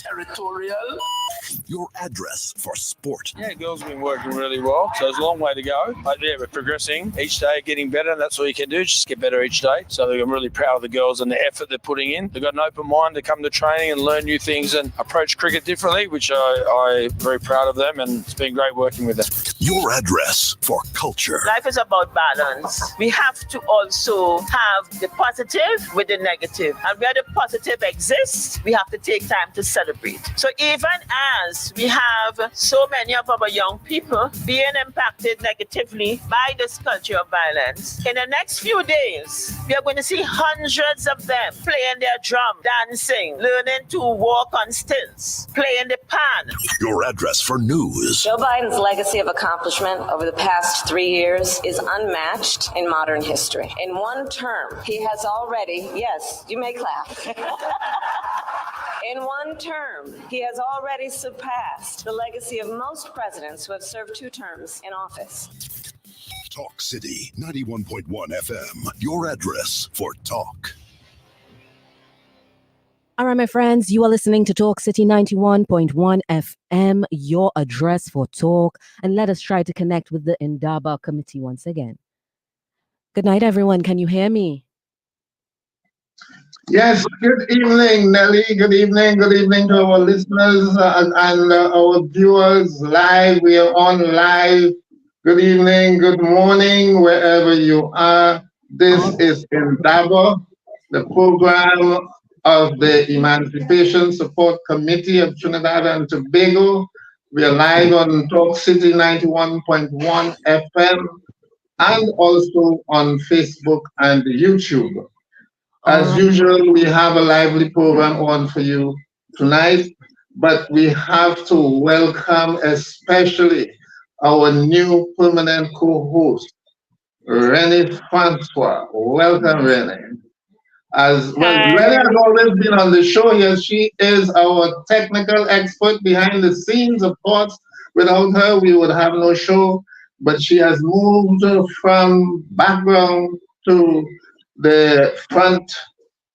territorial. Your address for sport. Yeah, girls have been working really well, so there's a long way to go. But yeah, we're progressing each day, getting better, and that's all you can do, just get better each day. So I'm really proud of the girls and the effort they're putting in. They've got an open mind to come to training and learn new things and approach cricket differently, which I'm very proud of them, and it's been great working with them. Your address for culture. Life is about balance. We have to also have the positive with the negative. And where the positive exists, we have to take time to celebrate. So even as we have so many of our young people being impacted negatively by this culture of violence, in the next few days, we are going to see hundreds of them playing their drum, dancing, learning to walk on stilts, playing the pan. Your address for news. Joe Biden's legacy of accomplishment over the past 3 years is unmatched in modern history. In one term, he has already, yes, you may clap. In one term, he has already surpassed the legacy of most presidents who have served 2 terms in office. Talk City 91.1 FM. Your address for talk. All right, my friends, you are listening to Talk City 91.1 FM, your address for talk. And let us try to connect with the Indaba committee once again. Good night, everyone. Can you hear me? Yes, good evening, Nelly. Good evening to our listeners and our viewers live. We are on live. Good evening, good morning, wherever you are. This is Indaba, the program of the Emancipation Support Committee of Trinidad and Tobago. We are live on Talk City 91.1 FM and also on Facebook and YouTube. As usual, we have a lively program on for you tonight, but we have to welcome especially our new permanent co-host, Renée Francois. Welcome, Renée. As well, Renée has always been on the show here. She is our technical expert behind the scenes. Of course, without her, we would have no show, but she has moved from background to the front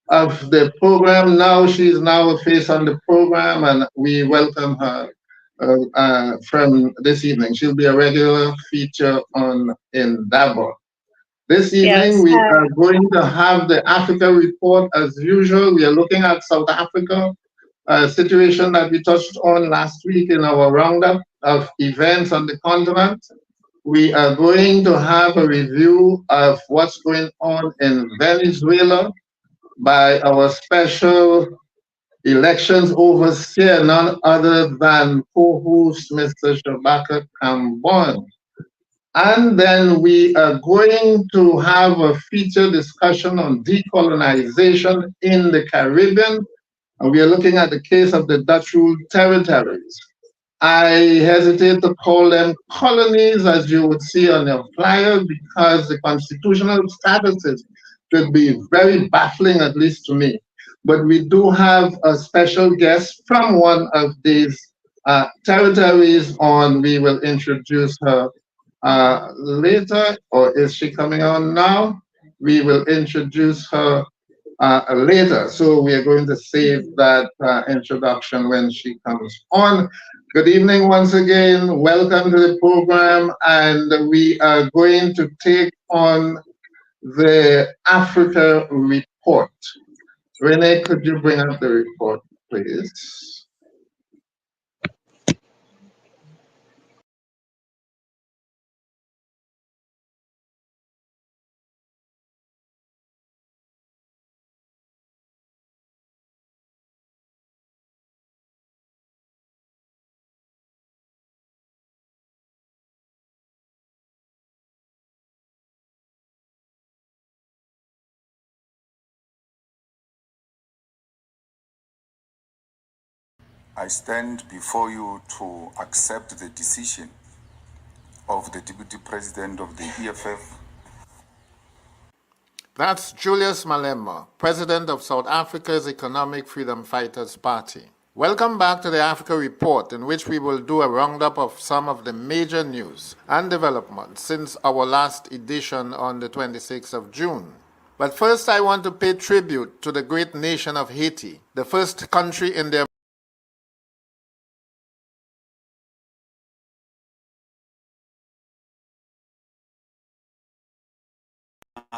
of the program. Now she's now a face on the program, and we welcome her from this evening. She'll be a regular feature on Indaba. This evening, we are going to have the Africa report as usual. We are looking at South Africa, a situation that we touched on last week in our roundup of events on the continent. We are going to have a review of what's going on in Venezuela by our special elections overseer, none other than co-host Mr. Shabaka Kambon. And then we are going to have a feature discussion on decolonization in the Caribbean. And we are looking at the case of the Dutch-ruled territories. I hesitate to call them colonies, as you would see on your flyer, because the constitutional statuses could be very baffling, at least to me. But we do have a special guest from one of these territories on. We will introduce her later, or is she coming on now? We will introduce her later. So we are going to save that introduction when she comes on. Good evening once again. Welcome to the program. And we are going to take on the Africa report. Renée, could you bring up the report, please? I stand before you to accept the decision of the Deputy President of the EFF. That's Julius Malema, President of South Africa's Economic Freedom Fighters Party. Welcome back to the Africa Report, in which we will do a roundup of some of the major news and developments since our last edition on the 26th of June. But first, I want to pay tribute to the great nation of Haiti, the first country in the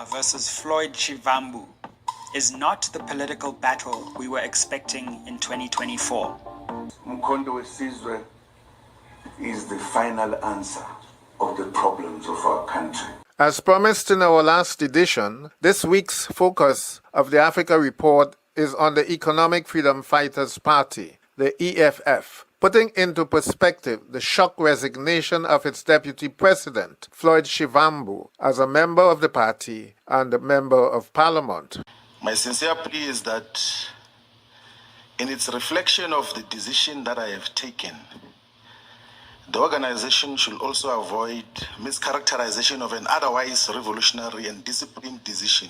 versus Floyd Shivambu is not the political battle we were expecting in 2024. Mkondo Wesizwe is the final answer of the problems of our country. As promised in our last edition, this week's focus of the Africa Report is on the Economic Freedom Fighters Party, the EFF, putting into perspective the shock resignation of its deputy president, Floyd Shivambu, as a member of the party and a member of parliament. My sincere plea is that in its reflection of the decision that I have taken, the organization should also avoid mischaracterization of an otherwise revolutionary and disciplined decision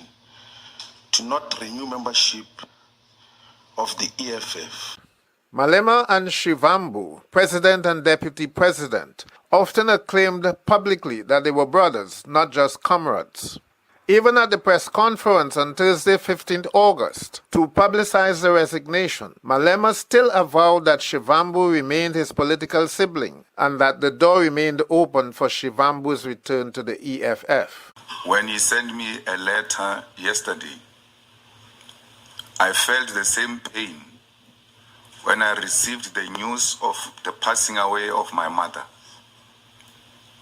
to not renew membership of the EFF. Malema and Shivambu, president and deputy president, often acclaimed publicly that they were brothers, not just comrades. Even at the press conference on Thursday, 15th August, to publicize the resignation, Malema still avowed that Shivambu remained his political sibling and that the door remained open for Shivambu's return to the EFF. When he sent me a letter yesterday, I felt the same pain when I received the news of the passing away of my mother.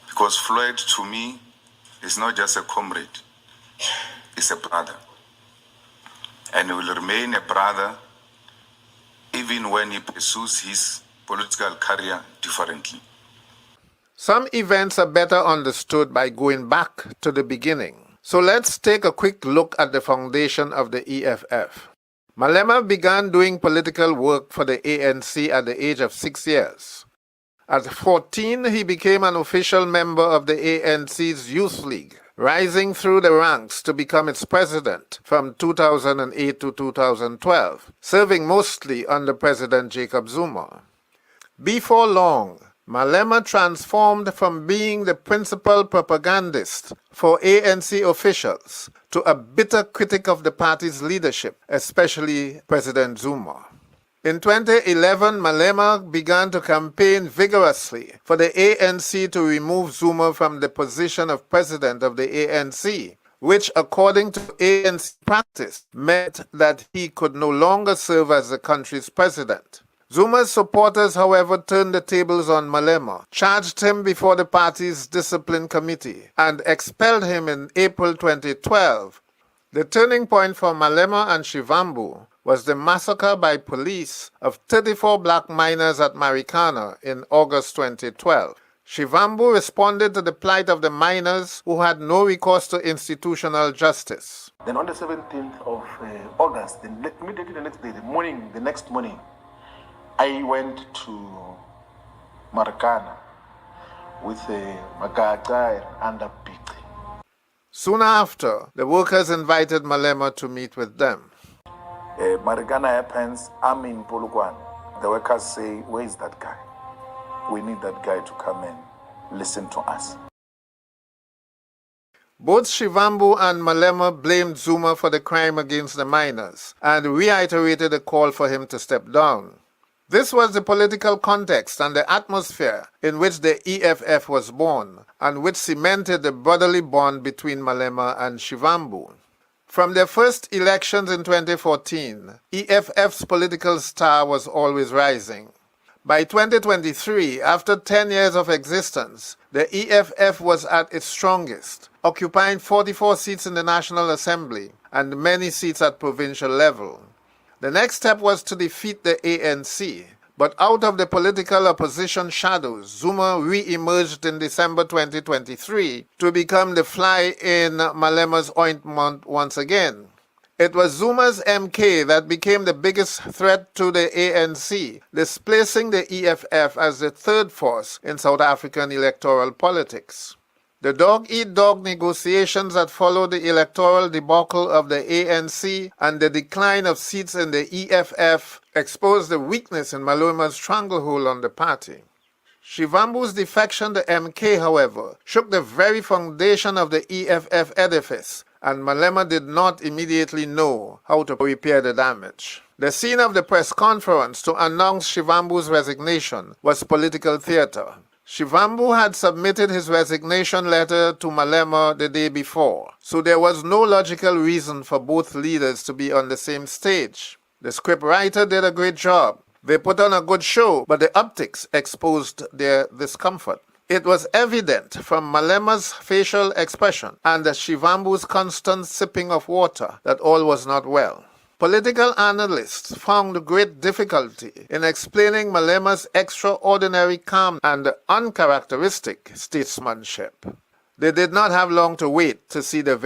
Because Floyd, to me, is not just a comrade, he's a brother. And he will remain a brother even when he pursues his political career differently. Some events are better understood by going back to the beginning. So let's take a quick look at the foundation of the EFF. Malema began doing political work for the ANC at the age of 6 years. At 14, he became an official member of the ANC's Youth League, rising through the ranks to become its president from 2008 to 2012, serving mostly under President Jacob Zuma. Before long, Malema transformed from being the principal propagandist for ANC officials to a bitter critic of the party's leadership, especially President Zuma. In 2011, Malema began to campaign vigorously for the ANC to remove Zuma from the position of president of the ANC, which, according to ANC practice, meant that he could no longer serve as the country's president. Zuma's supporters, however, turned the tables on Malema, charged him before the party's discipline committee, and expelled him in April 2012. The turning point for Malema and Shivambu was the massacre by police of 34 black miners at Marikana in August 2012. Shivambu responded to the plight of the miners who had no recourse to institutional justice. Then on the 17th of August, immediately the next morning, I went to Marikana with Magaga and a pig. Soon after, the workers invited Malema to meet with them. Marikana happens, I'm in Polokwane. The workers say, where is that guy? We need that guy to come and listen to us. Both Shivambu and Malema blamed Zuma for the crime against the miners and reiterated a call for him to step down. This was the political context and the atmosphere in which the EFF was born and which cemented the brotherly bond between Malema and Shivambu. From their first elections in 2014, EFF's political star was always rising. By 2023, after 10 years of existence, the EFF was at its strongest, occupying 44 seats in the National Assembly and many seats at provincial level. The next step was to defeat the ANC, but out of the political opposition shadows, Zuma re-emerged in December 2023 to become the fly in Malema's ointment once again. It was Zuma's MK that became the biggest threat to the ANC, displacing the EFF as the third force in South African electoral politics. The dog-eat-dog negotiations that followed the electoral debacle of the ANC and the decline of seats in the EFF exposed the weakness in Malema's stranglehold on the party. Shivambu's defection to MK, however, shook the very foundation of the EFF edifice, and Malema did not immediately know how to repair the damage. The scene of the press conference to announce Shivambu's resignation was political theater. Shivambu had submitted his resignation letter to Malema the day before, so there was no logical reason for both leaders to be on the same stage. The scriptwriter did a great job. They put on a good show, but the optics exposed their discomfort. It was evident from Malema's facial expression and Shivambu's constant sipping of water that all was not well. Political analysts found great difficulty in explaining Malema's extraordinary calm and uncharacteristic statesmanship. They did not have long to wait to see the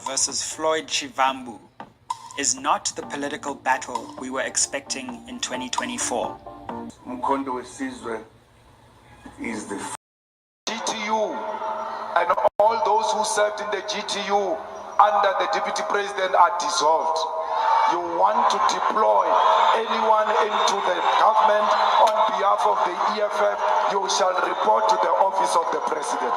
versus Floyd Shivambu is not the political battle we were expecting in 2024. Mkondo wesizwe is the GTU, and all those who served in the GTU under the deputy president are dissolved. You want to deploy anyone into the government on behalf of the EFF, you shall report to the office of the president.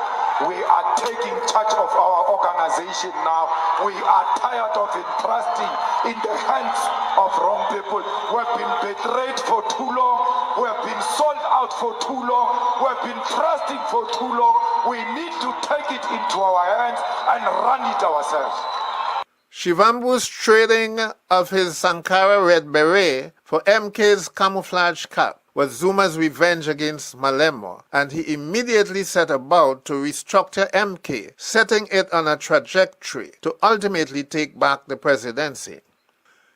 We are taking charge of our organization now. We are tired of entrusting in the hands of wrong people. We have been betrayed for too long. We have been sold out for too long. We have been trusting for too long. We need to take it into our hands and run it ourselves. Shivambu's trading of his Sankara red beret for MK's camouflage cap was Zuma's revenge against Malema, and he immediately set about to restructure MK, setting it on a trajectory to ultimately take back the presidency.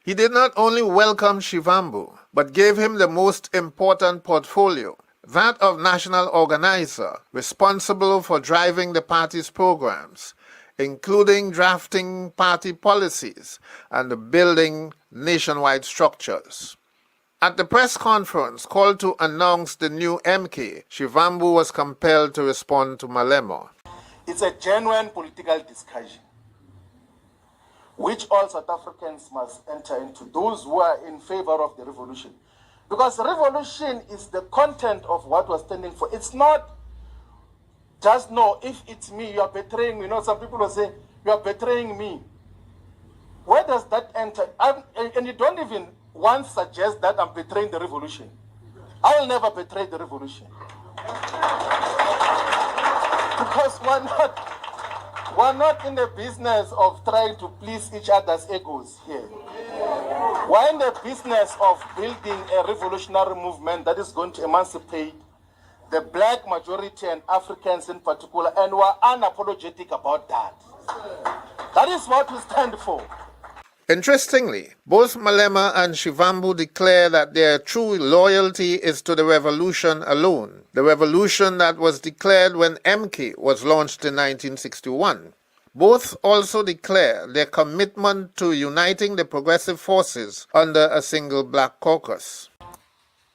He did not only welcome Shivambu, but gave him the most important portfolio, that of national organizer, responsible for driving the party's programs, including drafting party policies and building nationwide structures. At the press conference called to announce the new MK, Shivambu was compelled to respond to Malema. It's a genuine political discussion, which all South Africans must enter into, those who are in favor of the revolution. Because revolution is the content of what we're standing for. It's not just, no, if it's me, you are betraying me. You know, some people will say, you are betraying me. Where does that enter? And you don't even once suggest that I'm betraying the revolution. I will never betray the revolution. Because we're not in the business of trying to please each other's egos here. We're in the business of building a revolutionary movement that is going to emancipate the black majority and Africans in particular, and we're unapologetic about that. That is what we stand for. Interestingly, both Malema and Shivambu declare that their true loyalty is to the revolution alone, the revolution that was declared when MK was launched in 1961. Both also declare their commitment to uniting the progressive forces under a single black caucus.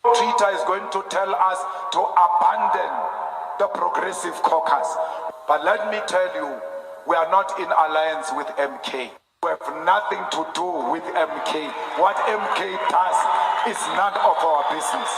Twitter is going to tell us to abandon the progressive caucus. But let me tell you, we are not in alliance with MK. We have nothing to do with MK. What MK does is none of our business.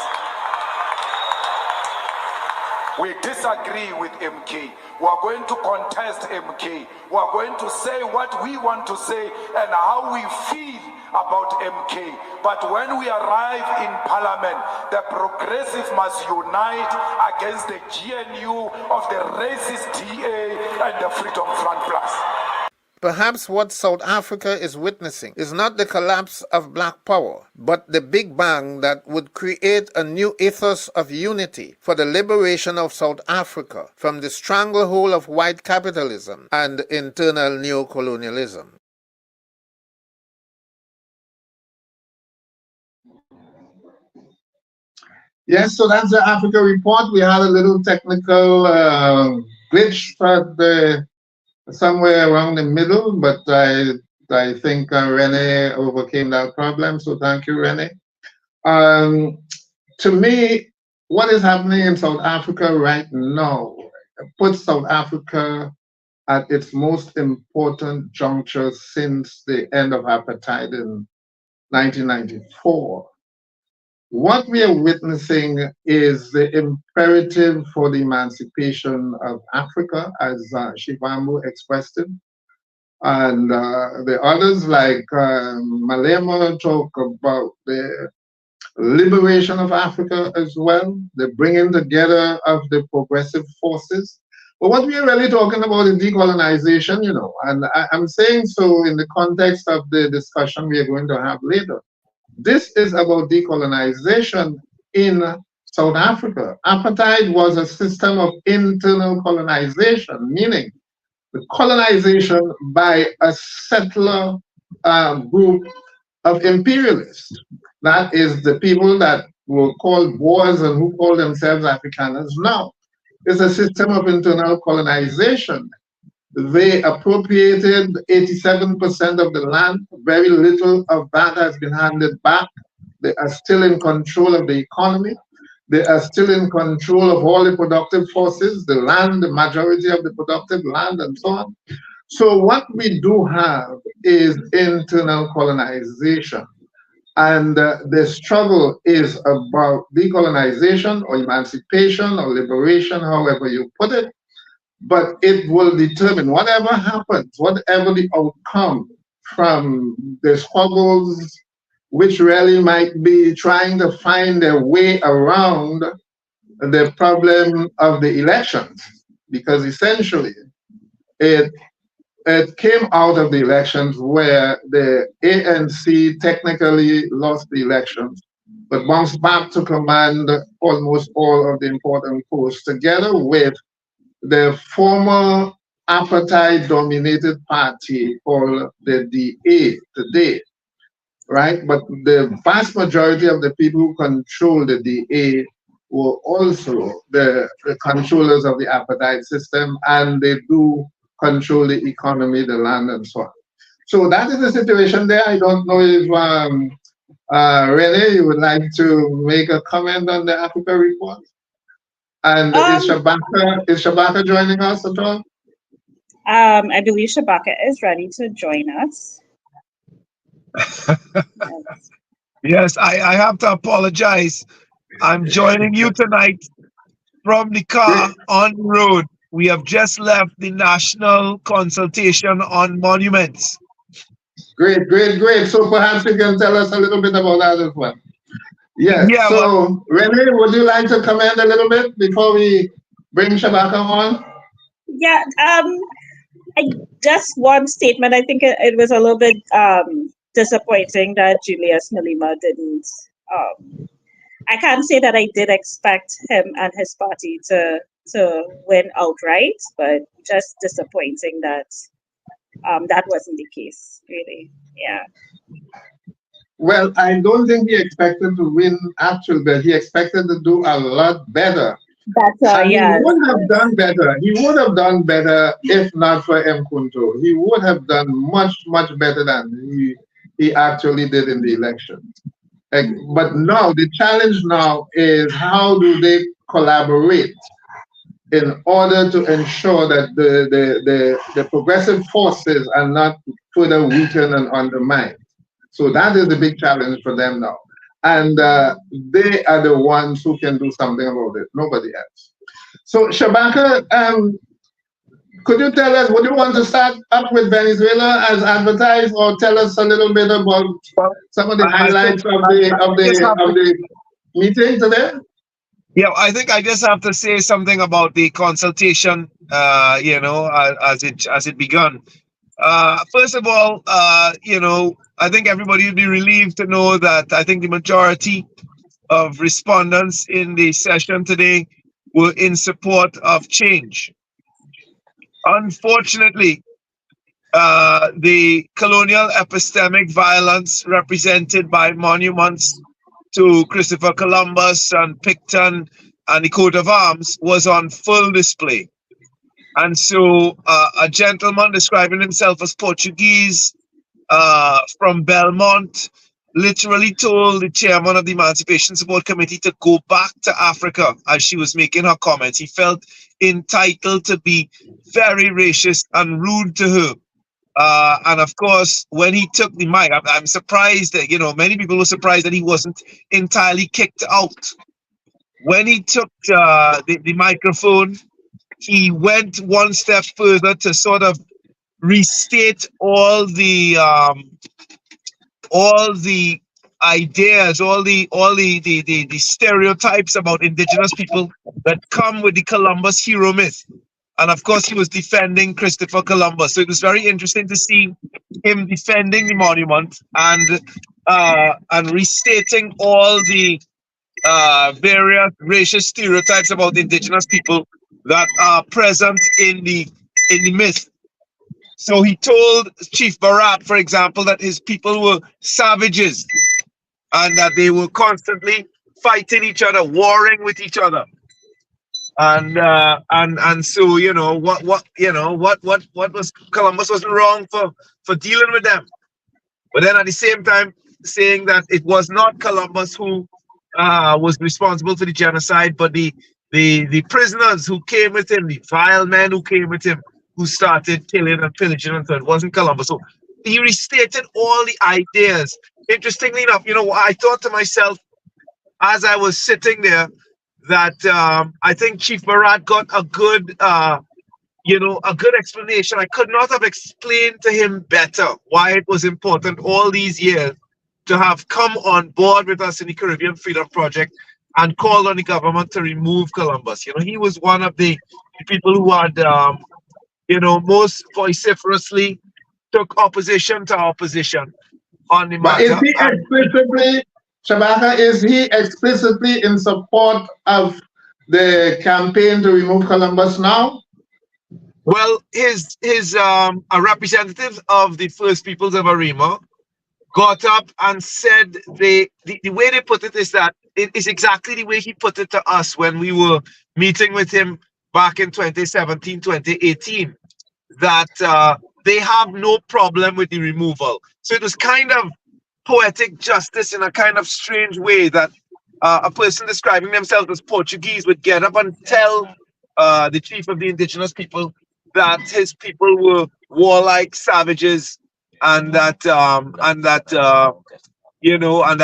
We disagree with MK. We are going to contest MK. We are going to say what we want to say and how we feel about MK. But when we arrive in Parliament, the progressive must unite against the GNU of the racist DA and the Freedom Front Plus. Perhaps what South Africa is witnessing is not the collapse of black power, but the Big Bang that would create a new ethos of unity for the liberation of South Africa from the stranglehold of white capitalism and internal neocolonialism. Yes, so that's the Africa report. We had a little technical glitch at somewhere around the middle, but I think Renée overcame that problem, so thank you, Renée. To me, what is happening in South Africa right now puts South Africa at its most important juncture since the end of apartheid in 1994. What we are witnessing is the imperative for the emancipation of Africa, as Shivambu expressed it. And the others like Malema talk about the liberation of Africa as well, the bringing together of the progressive forces. But what we are really talking about is decolonization, you know, and I'm saying so in the context of the discussion we are going to have later. This is about decolonization in South Africa. Apartheid was a system of internal colonization, meaning the colonization by a settler group of imperialists. That is the people that were called Boers and who call themselves Afrikaners now. It's a system of internal colonization. They appropriated 87% of the land. Very little of that has been handed back. They are still in control of the economy. They are still in control of all the productive forces, the land, the majority of the productive land, and so on. So what we do have is internal colonization. And the struggle is about decolonization or emancipation or liberation, however you put it. But it will determine whatever happens, whatever the outcome from the struggles, which really might be trying to find their way around the problem of the elections, because essentially it came out of the elections where the ANC technically lost the elections, but bounced back to command almost all of the important posts together with the former apartheid-dominated party called the DA today, right? But the vast majority of the people who control the DA were also the controllers of the apartheid system, and they do control the economy, the land, and so on. So that is the situation there. I don't know if Renée, you would like to make a comment on the Africa report? And is Shabaka joining us at all? I believe Shabaka is ready to join us. Yes, I have to apologize. I'm joining you tonight from the car on the road. We have just left the national consultation on monuments. Great, great, great. So perhaps you can tell us a little bit about that as well. Yes. Yeah, so Renée, would you like to comment a little bit before we bring Shabaka on? Yeah, just one statement. I think it was a little bit disappointing that Julius Malema didn't. I can't say that I did expect him and his party to win outright, but just disappointing that that wasn't the case, really. Yeah. Well, I don't think he expected to win actually, but he expected to do a lot better. Better, yeah. He would have done better. He would have done better if not for Mkhonto. He would have done much, much better than he actually did in the election. But now, the challenge now is how do they collaborate in order to ensure that the progressive forces are not further weakened and undermined. So that is the big challenge for them now. And they are the ones who can do something about it, nobody else. So, Shabaka, could you tell us, would you want to start up with Venezuela as advertised, or tell us a little bit about some of the highlights of the meeting today? Yeah, I think I just have to say something about the consultation, as it begun. First of all, I think everybody would be relieved to know that I think the majority of respondents in the session today were in support of change. Unfortunately, the colonial epistemic violence represented by monuments to Christopher Columbus and Picton and the coat of arms was on full display. And so a gentleman describing himself as Portuguese from Belmont literally told the chairman of the Emancipation Support Committee to go back to Africa as she was making her comments. He felt entitled to be very racist and rude to her. And of course, when he took the mic, I'm surprised that, many people were surprised that he wasn't entirely kicked out. When he took the microphone, he went one step further to sort of restate all the ideas, all the stereotypes about indigenous people that come with the Columbus hero myth. And of course, he was defending Christopher Columbus. So it was very interesting to see him defending the monument and restating all the various racial stereotypes about indigenous people that are present in the myth. So he told Chief Barat, for example, that his people were savages and that they were constantly fighting each other, warring with each other. And so what was Columbus wasn't wrong for dealing with them, but then at the same time saying that it was not Columbus who was responsible for the genocide, but the prisoners who came with him, the vile men who came with him, who started killing and pillaging, and so it wasn't Columbus. So he restated all the ideas. Interestingly enough, I thought to myself as I was sitting there that I think Chief Barat got a good explanation. I could not have explained to him better why it was important all these years to have come on board with us in the Caribbean Freedom Project and called on the government to remove Columbus. He was one of the people who had, most vociferously took opposition to our position on the matter. But is he explicitly, Shabaka, is he explicitly in support of the campaign to remove Columbus now? Well, a representative of the First Peoples of Arima got up and said the way they put it is that it is exactly the way he put it to us when we were meeting with him back in 2017, 2018, that they have no problem with the removal. So it was kind of poetic justice in a kind of strange way that a person describing themselves as Portuguese would get up and tell the chief of the indigenous people that his people were warlike savages, and that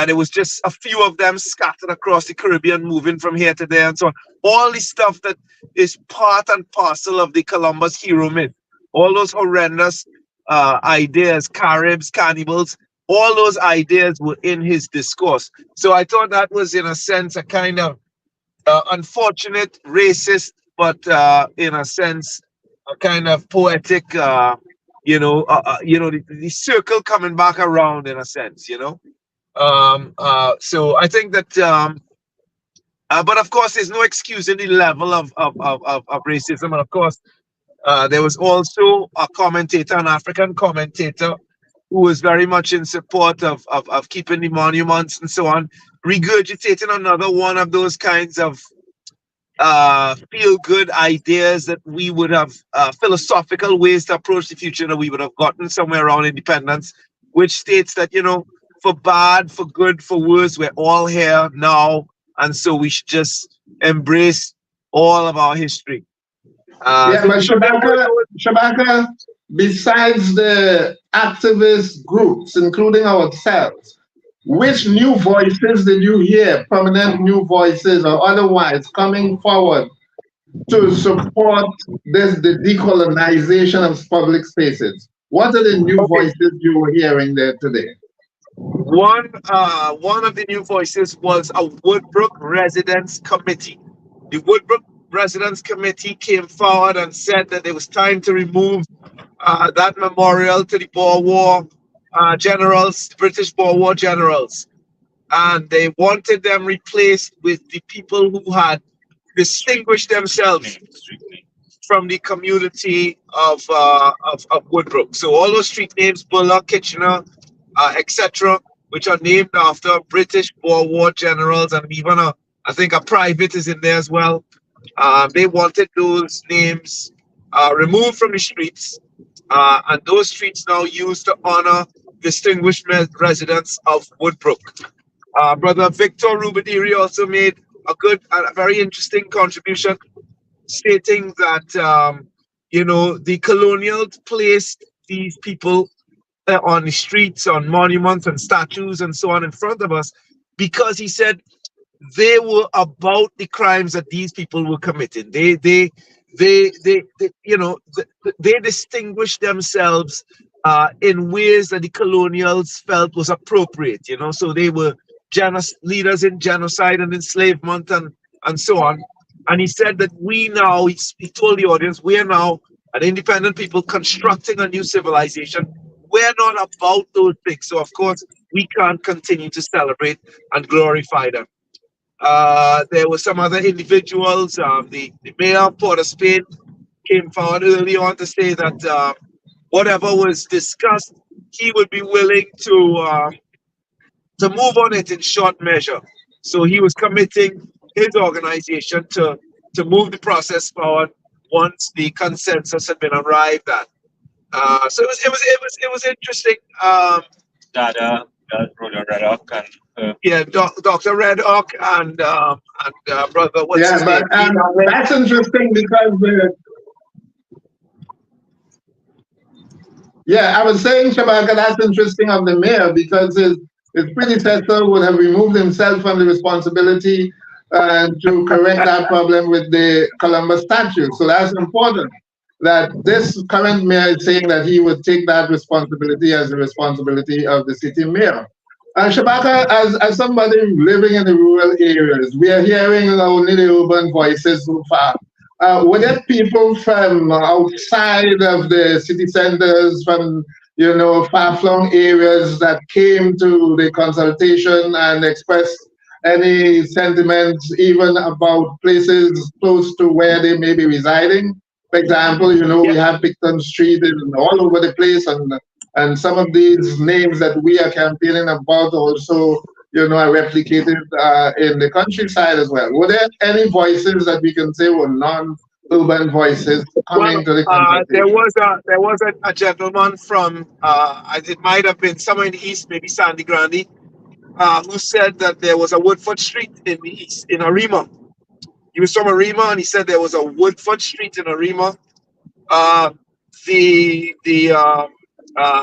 it was just a few of them scattered across the Caribbean, moving from here to there, and so on. All the stuff that is part and parcel of the Columbus hero myth, all those horrendous ideas, Caribs, cannibals, all those ideas were in his discourse. So I thought that was, in a sense, a kind of unfortunate, racist, but in a sense, a kind of poetic, the circle coming back around, in a sense, So I think that, but of course, there's no excuse in the level of racism. And of course, there was also a commentator, an African commentator, who was very much in support of keeping the monuments and so on, regurgitating another one of those kinds of feel-good ideas that we would have, philosophical ways to approach the future that we would have gotten somewhere around independence, which states that, for bad, for good, for worse, we're all here now, and so we should just embrace all of our history. But Shabaka, besides the activist groups, including ourselves, which new voices did you hear, prominent new voices or otherwise, coming forward to support the decolonization of public spaces? What are the new voices you were hearing there today? One of the new voices was a Woodbrook Residents Committee. The Woodbrook Residents Committee came forward and said that it was time to remove that memorial to the Boer War generals, British Boer War generals, and they wanted them replaced with the people who had distinguished themselves from the community of Woodbrook. So all those street names, Bullock, Kitchener, etc., which are named after British Boer War generals, and even I think a private is in there as well. They wanted those names removed from the streets, and those streets now used to honor distinguished residents of Woodbrook. Brother Victor Rubadiri also made a very interesting contribution, stating that the colonials placed these people on the streets, on monuments and statues and so on in front of us, because he said they were about the crimes that these people were committing. They distinguished themselves in ways that the colonials felt was appropriate. So they were leaders in genocide and enslavement and so on. And he said that we now, he told the audience, we are now an independent people constructing a new civilization. We're not about those things. So, of course, we can't continue to celebrate and glorify them. There were some other individuals. The mayor of Port of Spain came forward early on to say that whatever was discussed, he would be willing to move on it in short measure. So he was committing his organization to move the process forward once the consensus had been arrived at. So it was interesting. Rhoda Arrindell and Dr. Red Hawk and brother. What's his name? That's interesting because. I was saying, Shabaka, that's interesting of the mayor because his predecessor would have removed himself from the responsibility to correct that problem with the Columbus statute. So that's important that this current mayor is saying that he would take that responsibility as the responsibility of the city mayor. Shabaka, as somebody living in the rural areas, we are hearing only the urban voices so far. Were there people from outside of the city centers, from far-flung areas that came to the consultation and expressed any sentiments even about places close to where they may be residing? For example, we have Picton Street and all over the place, and some of these names that we are campaigning about also, are replicated in the countryside as well. Were there any voices that we can say were non-urban voices coming to the conversation? There was a gentleman from, it might have been somewhere in the east, maybe Sandy Grande, who said that there was a Woodford Street in the east, in Arima. He was from Arima, and he said there was a Woodford Street in Arima.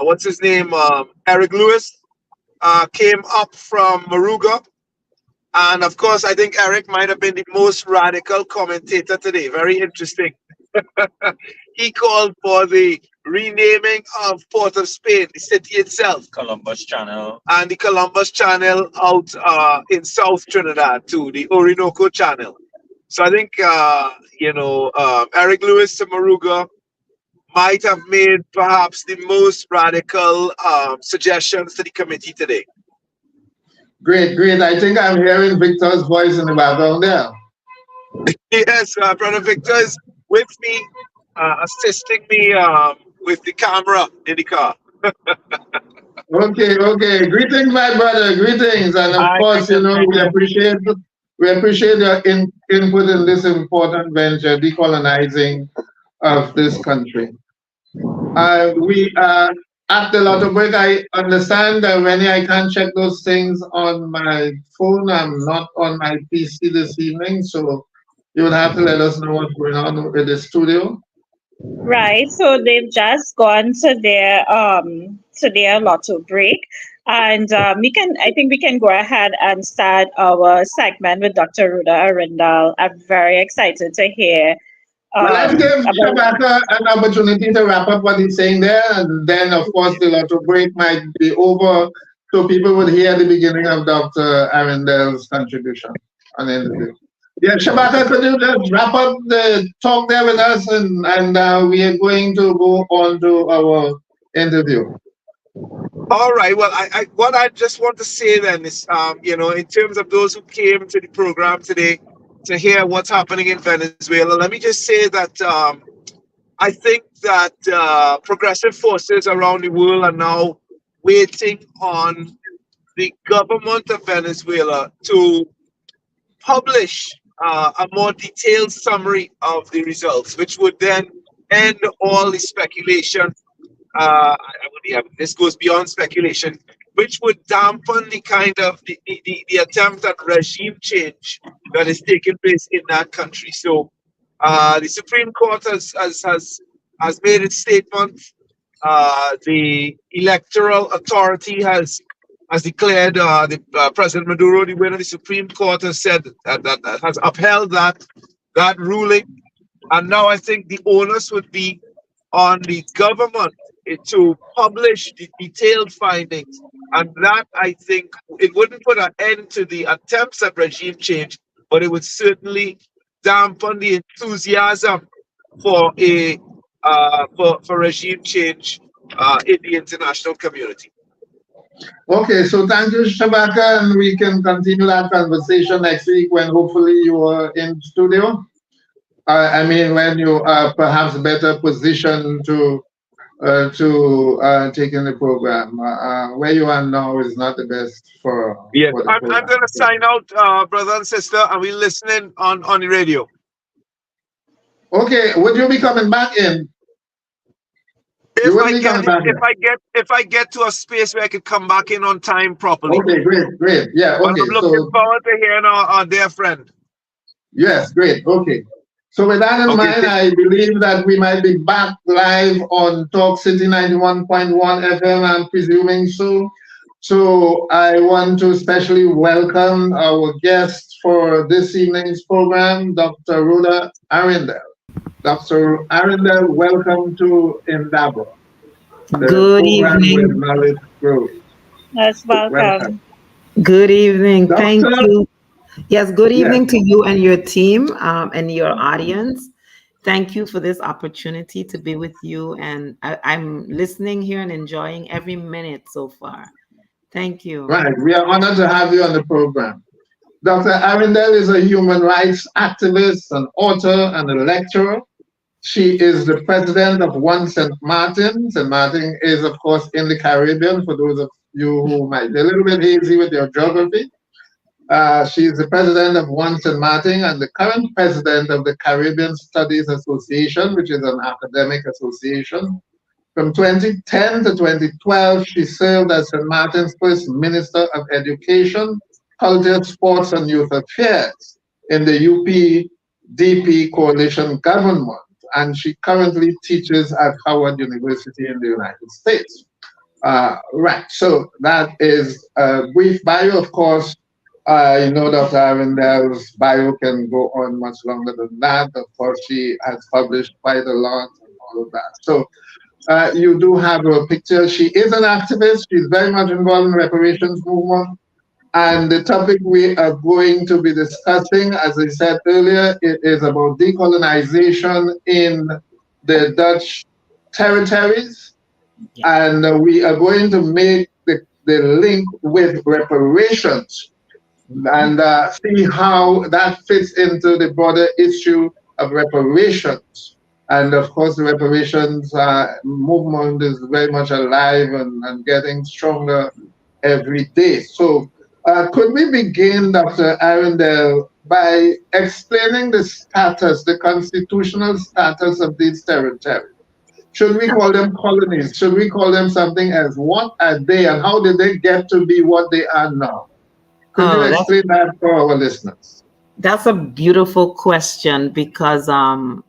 What's his name? Eric Lewis came up from Maruga. And of course, I think Eric might have been the most radical commentator today. Very interesting. He called for the renaming of Port of Spain, the city itself. Columbus Channel. And the Columbus Channel out in South Trinidad to the Orinoco Channel. So I think, Eric Lewis to Maruga might have made perhaps the most radical suggestions to the committee today. Great. I think I'm hearing Victor's voice in the background there. Yes, Brother Victor is with me, assisting me with the camera in the car. Okay. Greetings, my brother. Greetings. And of course, we appreciate your input in this important venture, decolonizing of this country. We are at the Lotto break. I understand that Renée, I can't check those things on my phone. I'm not on my PC this evening, so you would have to let us know what's going on with the studio. Right. So they've just gone to their Lotto break. And I think we can go ahead and start our segment with Dr. Rhoda Arrindell. I'm very excited to hear. Well, let's give Shabaka an opportunity to wrap up what he's saying there, and then, of course, the lotto break might be over, so people would hear the beginning of Dr. Arrindell's contribution on the interview. Yeah, Shabaka, could you just wrap up the talk there with us, and we are going to go on to our interview. All right. Well, what I just want to say then is, in terms of those who came to the program today to hear what's happening in Venezuela, let me just say that I think that progressive forces around the world are now waiting on the government of Venezuela to publish a more detailed summary of the results, which would then end all the speculation. This goes beyond speculation, which would dampen the kind of the attempt at regime change that is taking place in that country. So the Supreme Court has made its statement. The electoral authority has declared President Maduro the winner. The Supreme Court has said that has upheld that ruling, and now I think the onus would be on the government to publish the detailed findings, and that, I think, it wouldn't put an end to the attempts at regime change, but it would certainly dampen the enthusiasm for for regime change in the international community. Okay, so thank you, Shabaka, and we can continue that conversation next week when hopefully you are in studio. When you are perhaps better positioned to take in the program. Where you are now is not the best for. Yes, for I'm going to sign out, brother and sister, and we're listening on the radio. Okay, would you be coming back in? If I get to a space where I could come back in on time properly. Okay, great. Yeah, okay. I'm looking forward to hearing our dear friend. Yes, great. Okay. So with that in mind, I believe that we might be back live on Talk City 91.1 FM, I'm presuming so. So I want to especially welcome our guest for this evening's program, Dr. Rhoda Arrindell. Dr. Arrindell, welcome to Indaba. Good evening. Yes, welcome. Good evening. Thank you. Yes, good evening to you and your team and your audience. Thank you for this opportunity to be with you. And I'm listening here and enjoying every minute so far. Thank you. Right. We are honored to have you on the program. Dr. Arrindell is a human rights activist, an author, and a lecturer. She is the president of One St. Martin. St. Martin is, of course, in the Caribbean, for those of you who might be a little bit hazy with your geography. She is the president of One St. Martin and the current president of the Caribbean Studies Association, which is an academic association. From 2010 to 2012, she served as St. Martin's first Minister of Education, Culture, Sports, and Youth Affairs in the UPDP coalition government, and she currently teaches at Howard University in the United States. Right, so that is a brief bio. Of course, Dr. Arrindell's bio can go on much longer than that. Of course, she has published quite a lot and all of that. So you do have a picture. She is an activist. She's very much involved in the reparations movement. And the topic we are going to be discussing, as I said earlier, it is about decolonization in the Dutch territories. And we are going to make the link with reparations and see how that fits into the broader issue of reparations. And of course, the reparations movement is very much alive and getting stronger every day. So could we begin, Dr. Arrindell, by explaining the status, the constitutional status of these territories? Should we call them colonies? Should we call them something else? What are they and how did they get to be what they are now? Could you explain that for our listeners? That's a beautiful question because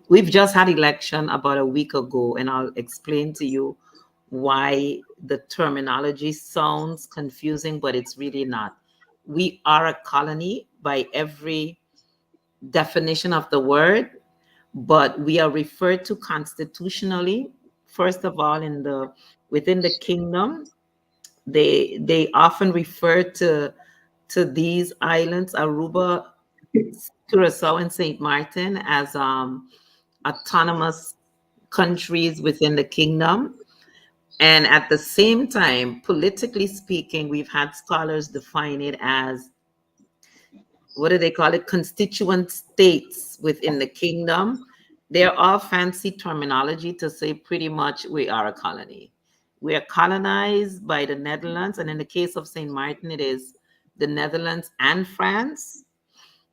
we've just had election about a week ago, and I'll explain to you why the terminology sounds confusing, but it's really not. We are a colony by every definition of the word, but we are referred to constitutionally. First of all, within the kingdom, they often refer to these islands, Aruba, Curacao, and Saint Martin, as autonomous countries within the kingdom. And at the same time, politically speaking, we've had scholars define it as, what do they call it? Constituent states within the kingdom. They're all fancy terminology to say pretty much we are a colony. We are colonized by the Netherlands. And in the case of St. Martin, it is the Netherlands and France.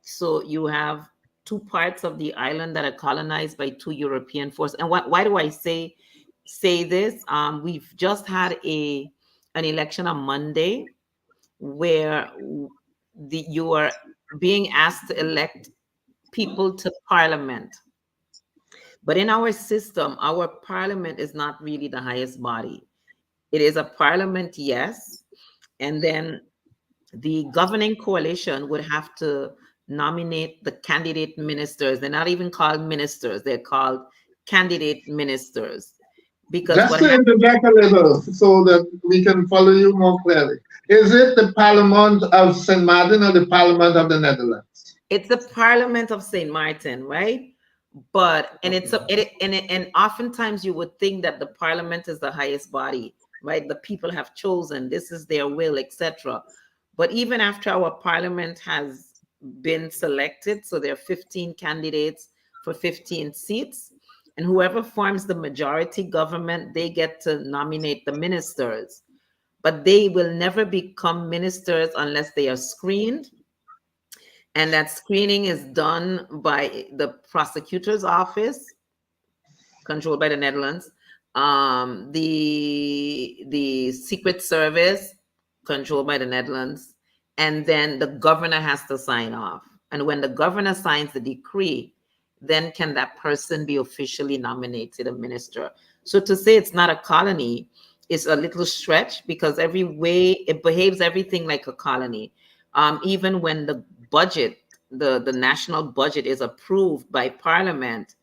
So you have two parts of the island that are colonized by two European forces. And why do I say this? We've just had an election on Monday where you are being asked to elect people to parliament. But in our system, our parliament is not really the highest body. It is a parliament, yes. And then the governing coalition would have to nominate the candidate ministers. They're not even called ministers. They're called candidate ministers. Because just to interject a little so that we can follow you more clearly. Is it the Parliament of St. Martin or the Parliament of the Netherlands? It's the Parliament of St. Martin, right? But and oftentimes you would think that the Parliament is the highest body, right? The people have chosen, this is their will, etc. But even after our Parliament has been selected, so there are 15 candidates for 15 seats, and whoever forms the majority government, they get to nominate the ministers. But they will never become ministers unless they are screened. And that screening is done by the prosecutor's office, controlled by the Netherlands, the Secret Service, controlled by the Netherlands, and then the governor has to sign off. And when the governor signs the decree, then can that person be officially nominated a minister. So to say it's not a colony is a little stretch, because every way it behaves everything like a colony. Even when the budget, the national budget is approved by Parliament,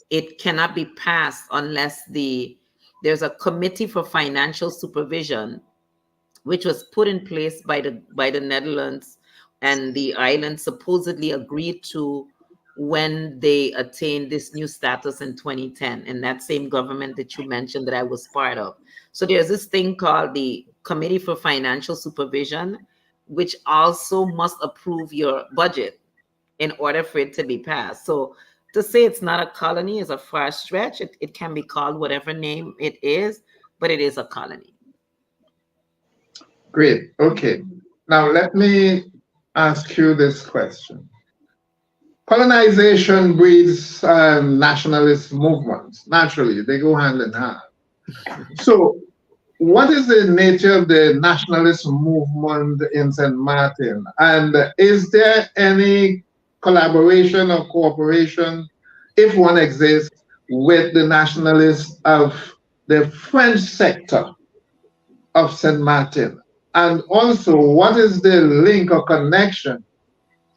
it cannot be passed unless there's a committee for financial supervision, which was put in place by the Netherlands, and the island supposedly agreed to when they attained this new status in 2010, in that same government that you mentioned that I was part of. So there's this thing called the Committee for Financial Supervision, which also must approve your budget in order for it to be passed. So to say it's not a colony is a far stretch. It can be called whatever name it is, but it is a colony. Great. Okay. Now let me ask you this question. Colonization breeds nationalist movements. Naturally, they go hand in hand. So what is the nature of the nationalist movement in St. Martin? And is there any collaboration or cooperation, if one exists, with the nationalists of the French sector of St. Martin? And also, what is the link or connection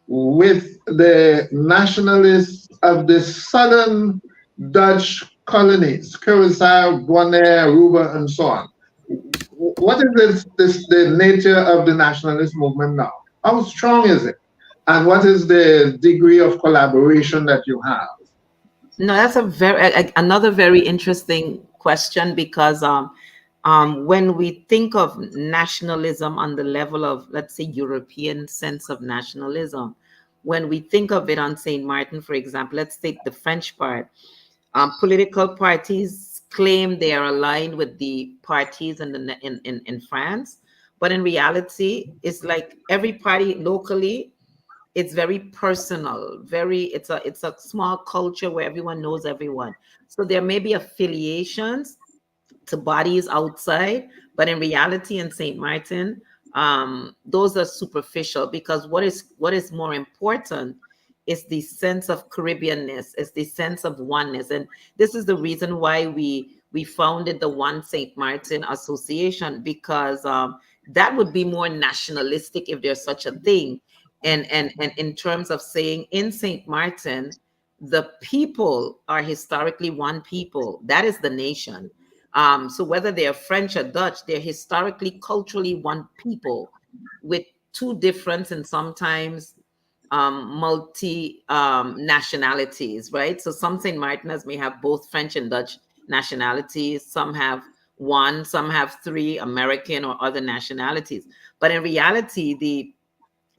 with the nationalists of the southern Dutch colonies, Curacao, Bonaire, Aruba, and so on? What is the nature of the nationalist movement now? How strong is it? And what is the degree of collaboration that you have? No, that's another very interesting question, because when we think of nationalism on the level of, let's say, European sense of nationalism, when we think of it on St. Martin, for example, let's take the French part. Political parties claim they are aligned with the parties in France, but in reality, it's like every party locally, it's very personal, it's a small culture where everyone knows everyone. So there may be affiliations to bodies outside, but in reality in St. Martin, those are superficial, because what is more important is the sense of Caribbeanness, is the sense of oneness. And this is the reason why we we founded the One St. Martin Association, because that would be more nationalistic, if there's such a thing. And in terms of saying in St. Martin, the people are historically one people. That is the nation. So whether they're French or Dutch, they're historically, culturally one people with two different and sometimes multi nationalities, right? So some St. Martiners may have both French and Dutch nationalities. Some have one, some have three, American or other nationalities. But in reality,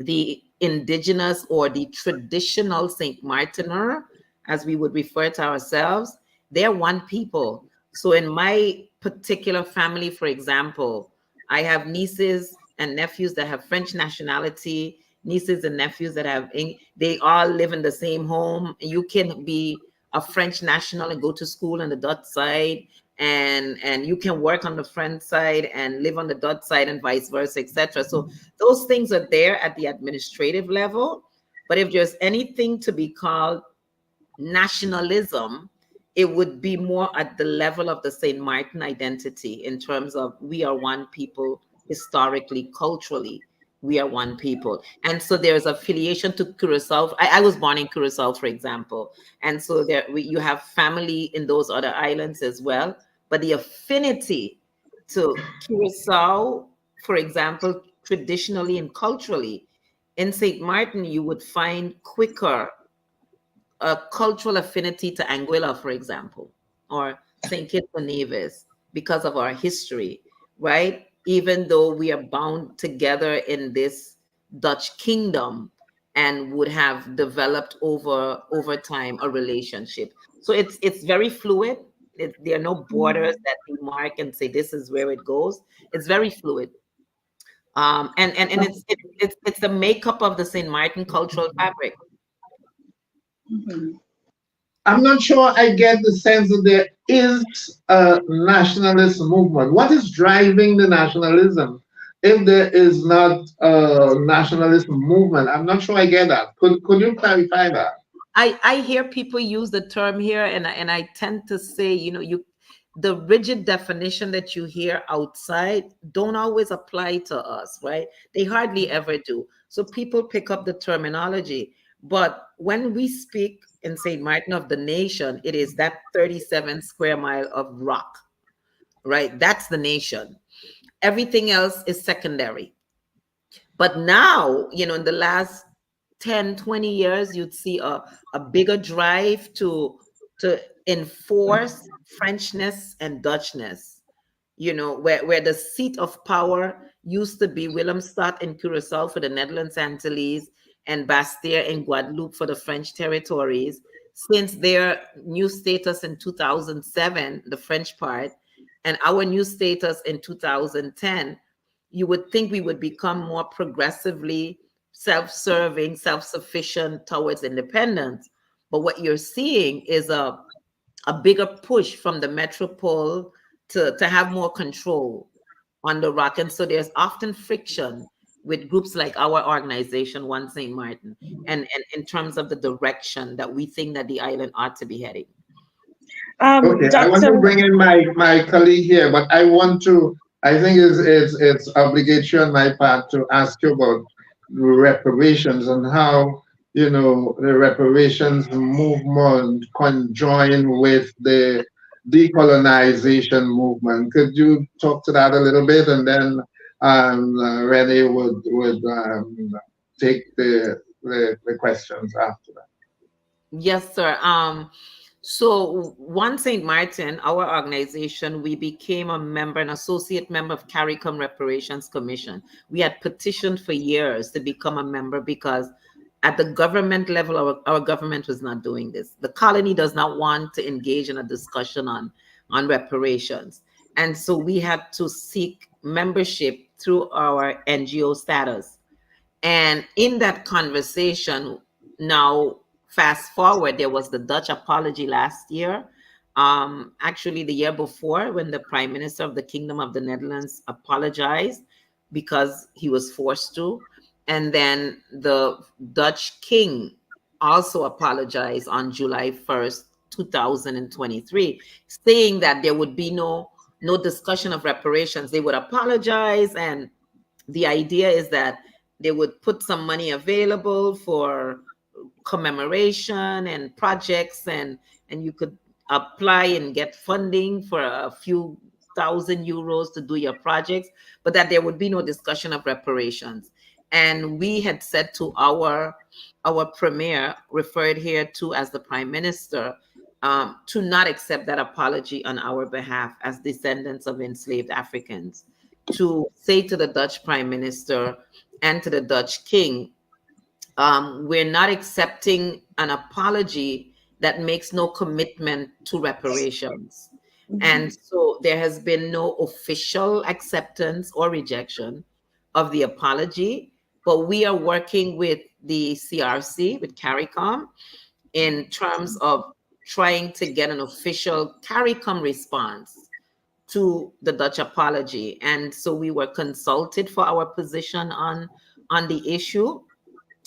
the indigenous or the traditional St. Martiner, as we would refer to ourselves, they're one people. So in my particular family, for example, I have nieces and nephews that have French nationality, nieces and nephews that have, they all live in the same home. You can be a French national and go to school on the Dutch side, and you can work on the French side and live on the Dutch side, and vice versa, etc. So those things are there at the administrative level. But if there's anything to be called nationalism, it would be more at the level of the St. Martin identity, in terms of we are one people historically, culturally. We are one people. And so there's affiliation to Curacao. I was born in Curacao, for example. And so you have family in those other islands as well. But the affinity to Curacao, for example, traditionally and culturally, in St. Martin, you would find quicker a cultural affinity to Anguilla, for example, or St. Kitts and Nevis, because of our history, right? Even though we are bound together in this Dutch kingdom and would have developed over time a relationship. So it's very fluid. There are no borders that we mark and say this is where it goes. It's very fluid. And it's the makeup of the St. Martin cultural fabric. Mm-hmm. I'm not sure I get the sense that there is a nationalist movement. What is driving the nationalism if there is not a nationalist movement? I'm not sure I get that. Could you clarify that? I hear people use the term here, and I tend to say, the rigid definition that you hear outside don't always apply to us, right? They hardly ever do. So people pick up the terminology. But when we speak in St. Martin of the nation, it is that 37 square mile of rock, right? That's the nation. Everything else is secondary. But now, in the last 10, 20 years, you'd see a bigger drive to enforce Frenchness and Dutchness, where the seat of power used to be Willemstad in Curacao for the Netherlands Antilles and Bastia in Guadeloupe for the French territories. Since their new status in 2007, the French part, and our new status in 2010, you would think we would become more progressively self-serving, self-sufficient towards independence. But what you're seeing is a bigger push from the metropole to have more control on the rock. And so there's often friction with groups like our organization, One St. Martin, and in terms of the direction that we think that the island ought to be heading. Okay, I want to bring in my colleague here, but I think it's obligatory on my part to ask you about reparations and how the reparations movement conjoin with the decolonization movement. Could you talk to that a little bit, and then Renée would take the questions after that. Yes, sir. So One St. Martin, our organization, we became a member, an associate member of CARICOM Reparations Commission. We had petitioned for years to become a member because at the government level, our government was not doing this. The colony does not want to engage in a discussion on reparations. And so we had to seek membership through our NGO status. And in that conversation, now fast forward, there was the Dutch apology last year. Actually, the year before, when the Prime Minister of the Kingdom of the Netherlands apologized because he was forced to. And then the Dutch King also apologized on July 1st 2023, saying that there would be no discussion of reparations. They would apologize, and the idea is that they would put some money available for commemoration and projects, and you could apply and get funding for a few thousand euros to do your projects, but that there would be no discussion of reparations. And we had said to our premier, referred here to as the Prime Minister, to not accept that apology on our behalf as descendants of enslaved Africans, to say to the Dutch Prime Minister and to the Dutch King, we're not accepting an apology that makes no commitment to reparations. And so there has been no official acceptance or rejection of the apology, but we are working with the CRC, with CARICOM, in terms of trying to get an official CARICOM response to the Dutch apology. And so we were consulted for our position on the issue.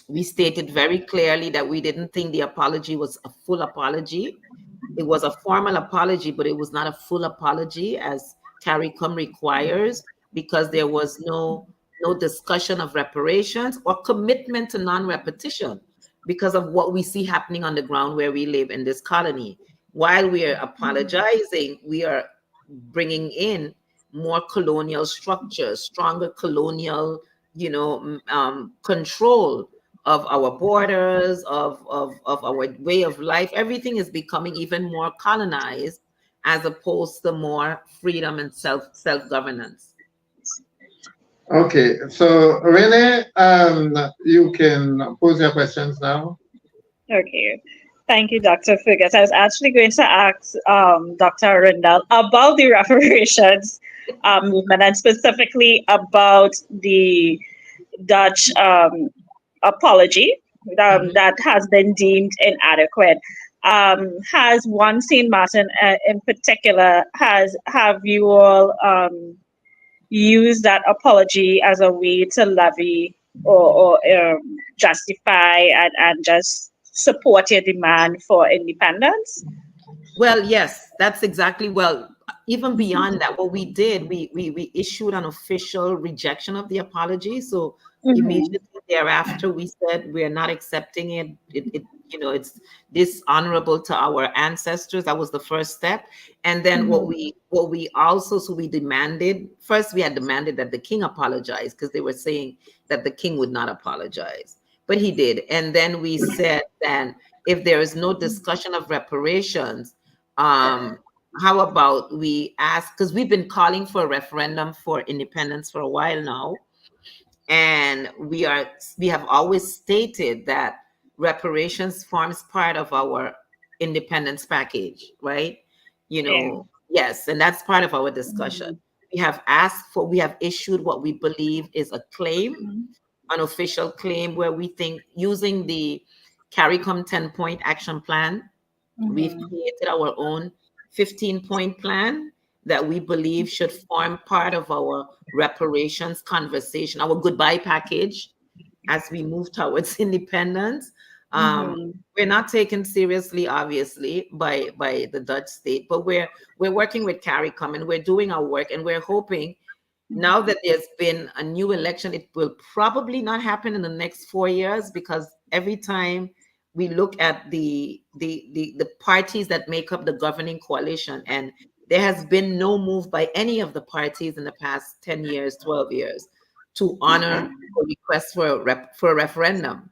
We stated very clearly that we didn't think the apology was a full apology. It was a formal apology, but it was not a full apology as CARICOM requires, because there was no discussion of reparations or commitment to non-repetition because of what we see happening on the ground where we live in this colony. While we are apologizing, we are bringing in more colonial structures, stronger colonial, control of our borders, of our way of life. Everything is becoming even more colonized as opposed to more freedom and self-governance. Okay, so Renée, you can pose your questions now. Okay. Thank you, Dr. Fergus. I was actually going to ask Dr. Arrindell about the reparations movement, and specifically about the Dutch apology that has been deemed inadequate. Has One St. Martin in particular, have you all used that apology as a way to levy or justify and just support your demand for independence? Well, yes, that's exactly, well, even beyond that, what we did, we issued an official rejection of the apology. So immediately thereafter, we said we're not accepting it. It's dishonorable to our ancestors. That was the first step. And then what we also, so we demanded, first we had demanded that the king apologize, because they were saying that the king would not apologize, but he did. And then we said that if there is no discussion of reparations, how about we ask, because we've been calling for a referendum for independence for a while now, and we have always stated that reparations forms part of our independence package, right? Yes, and that's part of our discussion. We have issued what we believe is a claim, an official claim, where we think, using the CARICOM 10-point action plan, we've created our own 15-point plan that we believe should form part of our reparations conversation, our goodbye package as we move towards independence. We're not taken seriously, obviously, by the Dutch state, but we're working with CARICOM, and we're doing our work, and we're hoping, now that there's been a new election, it will probably not happen in the next 4 years, because every time we look at the parties that make up the governing coalition, and there has been no move by any of the parties in the past 10 years, 12 years to honor a request for a referendum.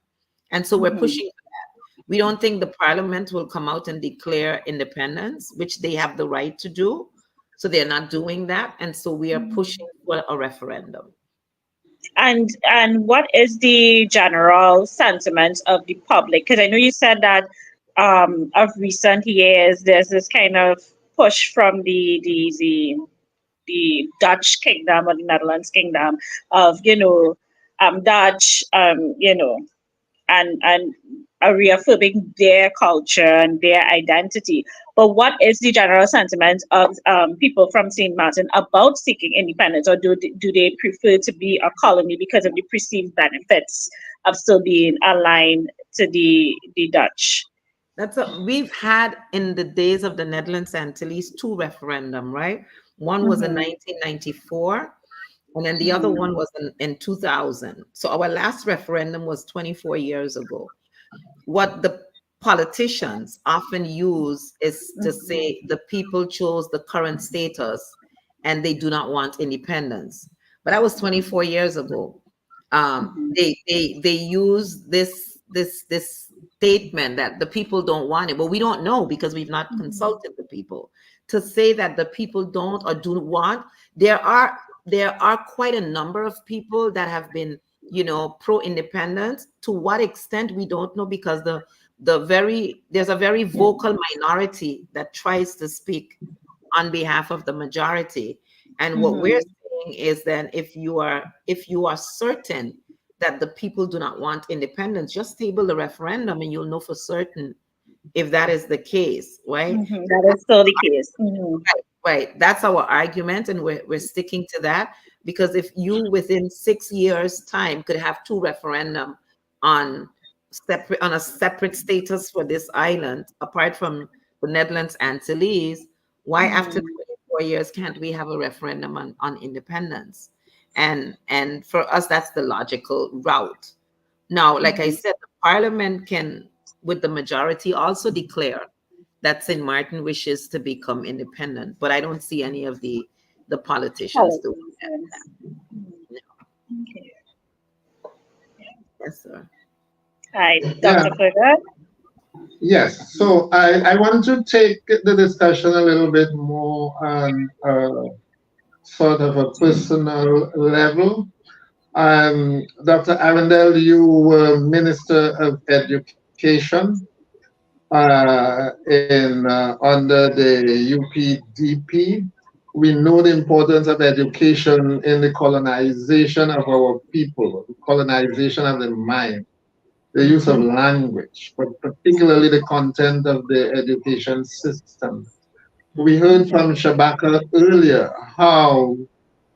And so we're pushing for that. We don't think the parliament will come out and declare independence, which they have the right to do. So they're not doing that. And so we are pushing for a referendum. And what is the general sentiment of the public? Because I know you said that of recent years, there's this kind of push from the Dutch kingdom or the Netherlands kingdom of, Dutch, and reaffirming their culture and their identity. But what is the general sentiment of people from St. Martin about seeking independence, or do they prefer to be a colony because of the perceived benefits of still being aligned to the Dutch? We've had in the days of the Netherlands Antilles 2 referendum, right? One was in 1994, and then the other one was in 2000. So our last referendum was 24 years ago. What the politicians often use is to say the people chose the current status and they do not want independence. But that was 24 years ago. They use this statement that the people don't want it, but we don't know because we've not consulted the people. To say that the people don't or do want, there are quite a number of people that have been, pro-independence. To what extent we don't know, because there's a very vocal minority that tries to speak on behalf of the majority. And what we're saying is that if you are certain that the people do not want independence, just table the referendum and you'll know for certain if that is the case, right? That is still the case. Right. That's our argument, and we're sticking to that, because if you within 6 years' time could have 2 referendum on a separate status for this island, apart from the Netherlands Antilles, why after 24 years can't we have a referendum on independence? And for us, that's the logical route. Now, like I said, the parliament can, with the majority, also declare that St. Martin wishes to become independent, but I don't see any of the politicians doing that. Okay. Yes, sir. Hi, Dr. Fergus. Yes, so I want to take the discussion a little bit more on sort of a personal level. Dr. Arrindell, you were Minister of Education under the UPDP. We know the importance of education in the colonization of our people, the colonization of the mind, the use of language, but particularly the content of the education system. We heard from Shabaka earlier how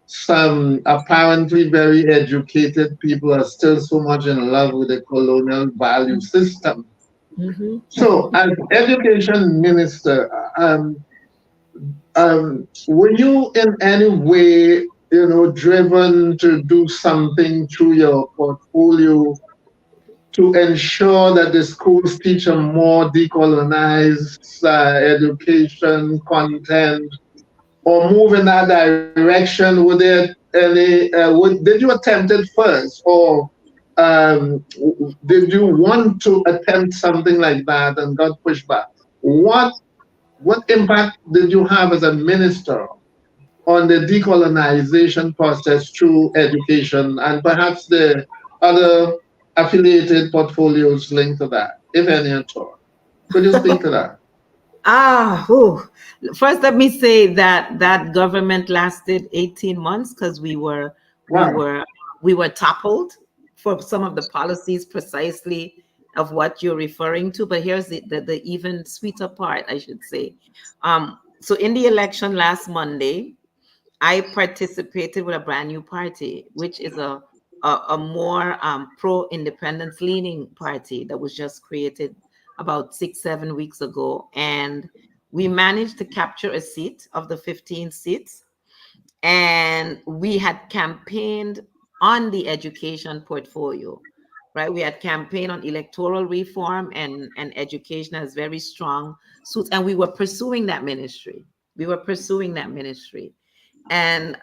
some apparently very educated people are still so much in love with the colonial value system. So, as education minister, were you in any way, driven to do something through your portfolio to ensure that the schools teach a more decolonized education content, or move in that direction? Would there any? Did you attempt it first, or did you want to attempt something like that and got pushed back? What impact did you have as a minister on the decolonization process through education, and perhaps the other affiliated portfolios linked to that, if any at all? Could you speak to that? First, let me say that government lasted 18 months because we were toppled for some of the policies precisely of what you're referring to. But here's the even sweeter part, I should say. So in the election last Monday, I participated with a brand new party, which is a more pro-independence leaning party that was just created about 6-7 weeks ago. And we managed to capture a seat of the 15 seats. And we had campaigned on the education portfolio, right? We had campaigned on electoral reform, and education has very strong suits. And we were pursuing that ministry. And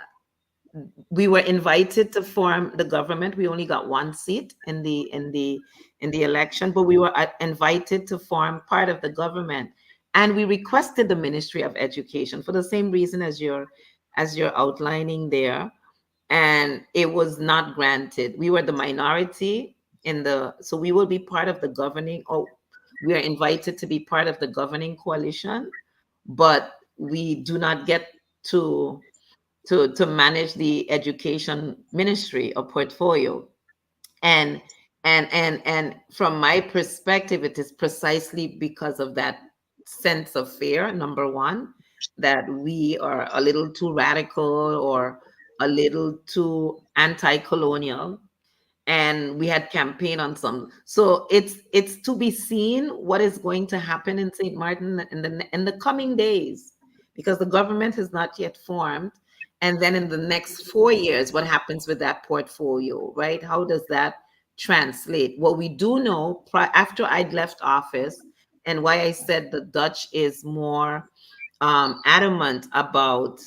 we were invited to form the government. We only got 1 seat in the election, but we were invited to form part of the government. And we requested the Ministry of Education for the same reason as you're outlining there. And it was not granted. We were the minority so we will be part of the governing, or we are invited to be part of the governing coalition, but we do not get to manage the education ministry or portfolio. And from my perspective, it is precisely because of that sense of fear, number one, that we are a little too radical or a little too anti-colonial. and we had campaigned on some. So it's to be seen what is going to happen in St. Martin in the coming days, because the government has not yet formed. And then in the next 4 years, what happens with that portfolio, right? How does that translate? What we do know after I'd left office, and why I said the Dutch is more adamant about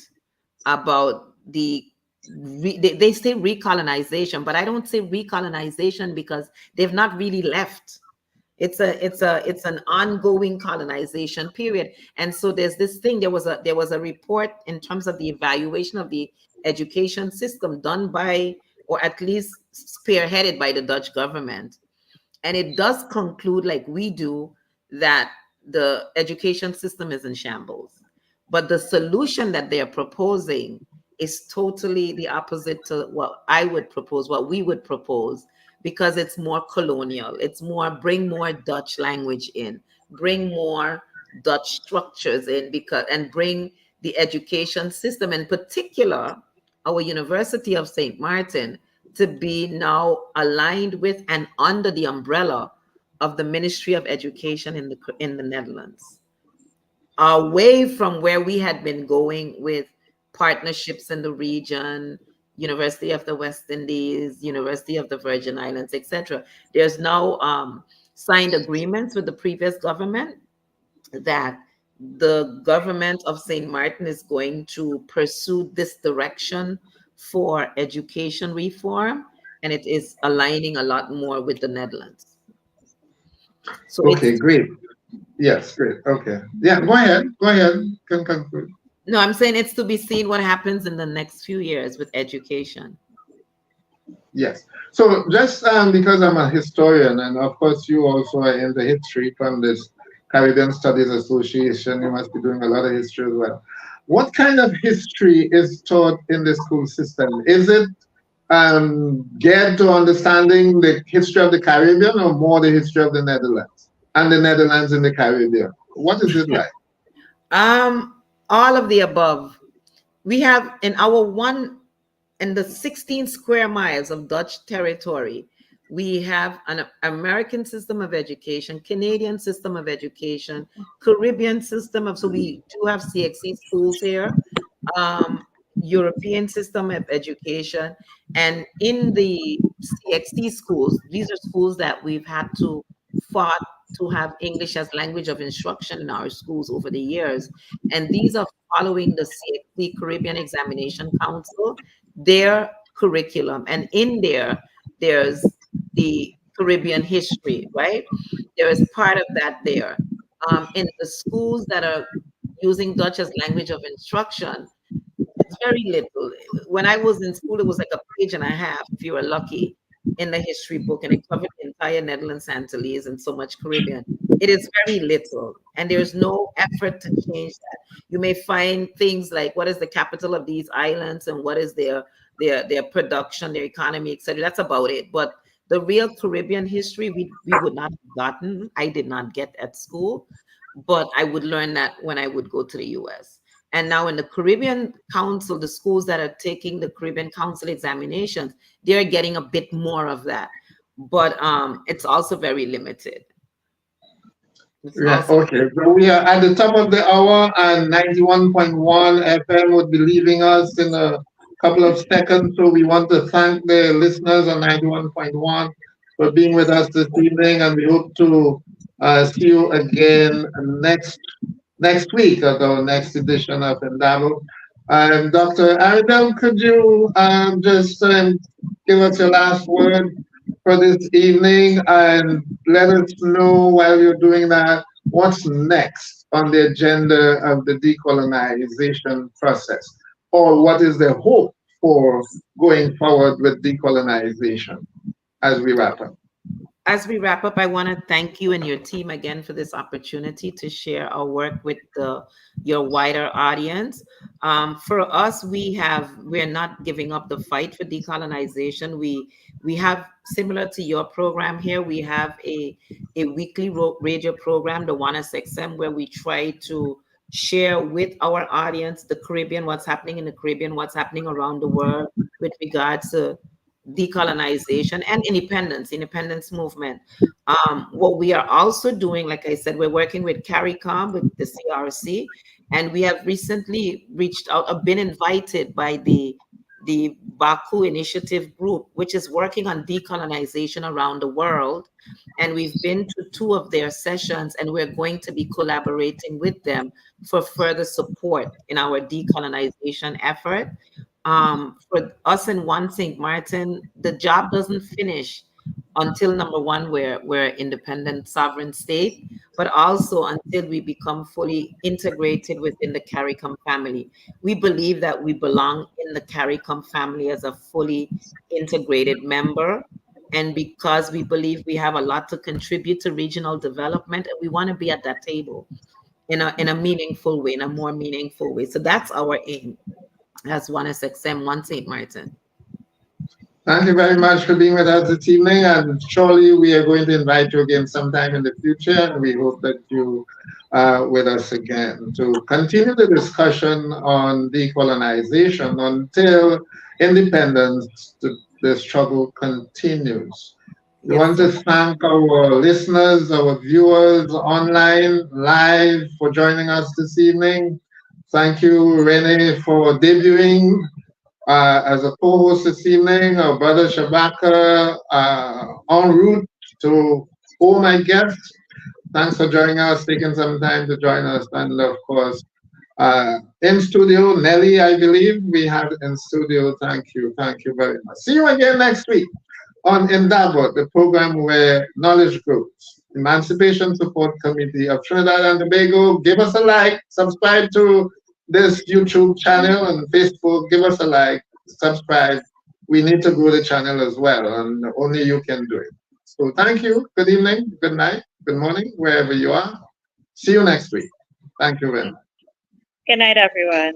the they say recolonization, but I don't say recolonization because they've not really left. It's an ongoing colonization period. And so there's this thing. There was a report in terms of the evaluation of the education system done by, or at least spearheaded by, the Dutch government. And it does conclude, like we do, that the education system is in shambles. But the solution that they're proposing is totally the opposite to what I would propose, what we would propose, because it's more colonial. It's more, bring more Dutch language in, bring more Dutch structures in, and bring the education system, in particular, our University of St. Martin, to be now aligned with and under the umbrella of the Ministry of Education in the Netherlands, away from where we had been going with partnerships in the region, University of the West Indies, University of the Virgin Islands, etc. There's now signed agreements with the previous government that the government of St. Martin is going to pursue this direction for education reform, and it is aligning a lot more with the Netherlands. So okay, great. Yes, great. Okay. Yeah, go ahead. Go ahead. Can conclude. No, I'm saying it's to be seen what happens in the next few years with education. Yes. So just because I'm a historian, and of course you also are in the history from this Caribbean Studies Association, you must be doing a lot of history as well. What kind of history is taught in the school system? Is it geared to understanding the history of the Caribbean, or more the history of the Netherlands and the Netherlands in the Caribbean? What is it like? All of the above. We have in the 16 square miles of Dutch territory, we have an American system of education, Canadian system of education, Caribbean system of, so we do have CXC schools here, European system of education. And in the CXC schools, these are schools that we've had to fought to have English as language of instruction in our schools over the years. And these are following the CXC Caribbean Examination Council, their curriculum. And in there's the Caribbean history, right? There is part of that there. In the schools that are using Dutch as language of instruction, it's very little. When I was in school, it was like a page and a half, if you were lucky, in the history book, and it covered the entire Netherlands, Antilles, and so much Caribbean. It is very little, and there's no effort to change that. You may find things like what is the capital of these islands and what is their production, their economy, etc. That's about it. But the real Caribbean history, we would not have gotten. I did not get at school, but I would learn that when I would go to the US. And now in the Caribbean Council, the schools that are taking the Caribbean Council examinations, they're getting a bit more of that. But it's also very limited. Yeah, okay. So we are at the top of the hour, and 91.1 FM would be leaving us in a couple of seconds. So we want to thank the listeners on 91.1 for being with us this evening, and we hope to see you again next week at our next edition of Indaba. Dr. Arrindell, could you just give us your last word for this evening and let us know, while you're doing that, what's next on the agenda of the decolonization process, or what is the hope for going forward with decolonization as we wrap up? As we wrap up, I want to thank you and your team again for this opportunity to share our work with your wider audience. For us, we're not giving up the fight for decolonization. We have, similar to your program here, we have a weekly radio program, the Wanna XM, where we try to share with our audience the Caribbean, what's happening in the Caribbean, what's happening around the world with regards to decolonization and independence movement. What we are also doing, like I said, we're working with CARICOM, with the CRC, and we have recently reached out, been invited by the Baku Initiative Group, which is working on decolonization around the world. And we've been to 2 of their sessions, and we're going to be collaborating with them for further support in our decolonization effort. For us in One St. Martin, the job doesn't finish until, number one, we're an independent sovereign state, but also until we become fully integrated within the CARICOM family. We believe that we belong in the CARICOM family as a fully integrated member. And because we believe we have a lot to contribute to regional development, and we want to be at that table in a meaningful way, in a more meaningful way. So that's our aim as One SXM, One St. Martin. Thank you very much for being with us this evening, and surely we are going to invite you again sometime in the future, and we hope that you are with us again to continue the discussion on decolonization until independence. The struggle continues. We want to thank our listeners, our viewers online, live, for joining us this evening. Thank you, Renée, for debuting as a co-host this evening. Our brother Shabaka, en route to all my guests. Thanks for joining us, taking some time to join us. And of course, in studio, Nelly, I believe we have in studio. Thank you very much. See you again next week on Indaba, the program where knowledge grows. Emancipation Support Committee of Trinidad and Tobago. Give us a like, subscribe to this YouTube channel and Facebook. Give us a like, subscribe. We need to grow the channel as well, and only you can do it. So thank you. Good evening, good night, good morning, wherever you are. See you next week. Thank you very much. Good night, everyone.